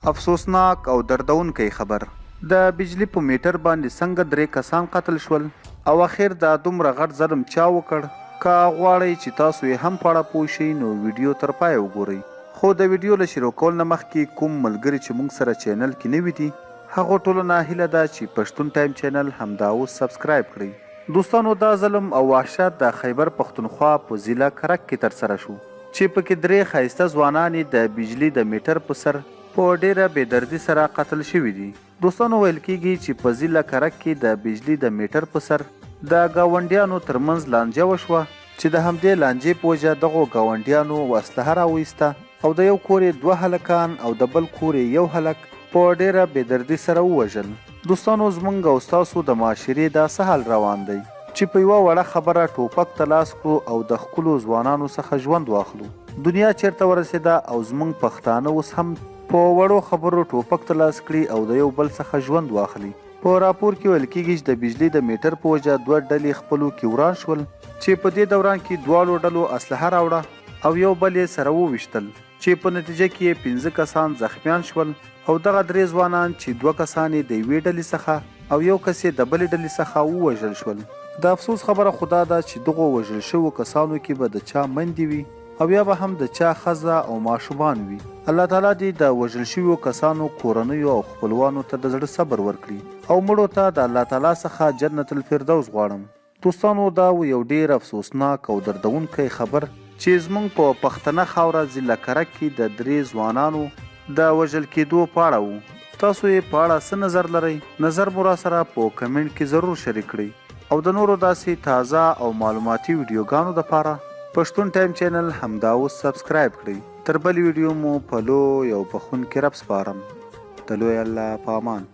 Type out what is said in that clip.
افسوسناک او دردونکی خبر د بجلی په میټر باندې څنګه 3 کسان قتل شول او اخر دا دومره غټ ظلم چا وکړ که غواړئ چې تاسو یې هم په اړه پوه شئ نو ویډیو تر پایه وګورئ خو د ویډیو له شروع کول نه مخکې کوم ملګري چې موږ سره چینل کې نوي دي هغو ټولو نه هیله ده چې پښتون ټایم چینل همدا اوس سبسکرایب کړئ دوستانو دا ظلم او وحشت د خیبر پښتونخوا په ضلع کرک کې ترسره شو چې پکې 3 ښایسته ځوانانې د بجلی د میټر په سر په ډیره بېدردي سره قتل شوي دي دوستانو ویل کېږي چې په ضلع کرک کې د بجلی د میټر په سر د ګاونډیانو ترمنځ لانجه وشوه چې د همدې لانجې په وجه دغو ګاونډیانو اسلحه راویسته او د یو کور یې 2 هلکان او د بل کور یې 1 هلک په ډیره بېدردي سره ووژل دوستانو زموږ او ستاسو د معاشرې دا څه حال روان دی چې په یوه وړه خبره ټوپک ته لاس کړو او د ښکلو ځوانانو څخه ژوند واخلو دنیا چیرته ورسېده او زموږ پښتانه اوس هم په وړو خبرو ټوپک ته لاس کړي او د یو بل څخه ژوند واخلي په راپور کې ویل کېږي چې د بجلی د میټر په وجه 2 ډلې خپلو کې وران شول چې په دې دوران کې دواړو ډلو اسلحه راوړه او یو بل یې سره وویشتل چې په نتیجه کې یې 15 کسان زخمیان شول او دغه 3 ځوانان چې 2 کسان یې د یوې ډلې څخه او یو کس یې د بلې ډلې څخه ووژل شول د افسوس خبره خدا ده چې دغو وژل شوو کسانو کې به د چا میندې وي او یا به هم د چا ښځه او ماشومان وي الله تعالی دې د وژل شویو کسانو کورنیو او خپلوانو ته د زړه صبر ورکړي او مړو ته د الله تعالی څخه جنت الفردوس غواړم دوستانو دا یو ډیر افسوسناک او دردونکی خبر چې زموږ په پښتنه خاوره ضلع کرک کې د 3 ځوانانو د وژل کېدو په اړه و تاسو یې په اړه څه نظر لرئ نظر مو راسره په کمنټ کې ضرور شریک کړئ او د نورو داسې تازه او معلوماتي ویډیوګانو دپاره پښتون ټایم چینل همدا اوس سبسکرایب کړئ تر بلې ویډیو مو په لوی او بخښونکي رب سپارم د لوی الله په امان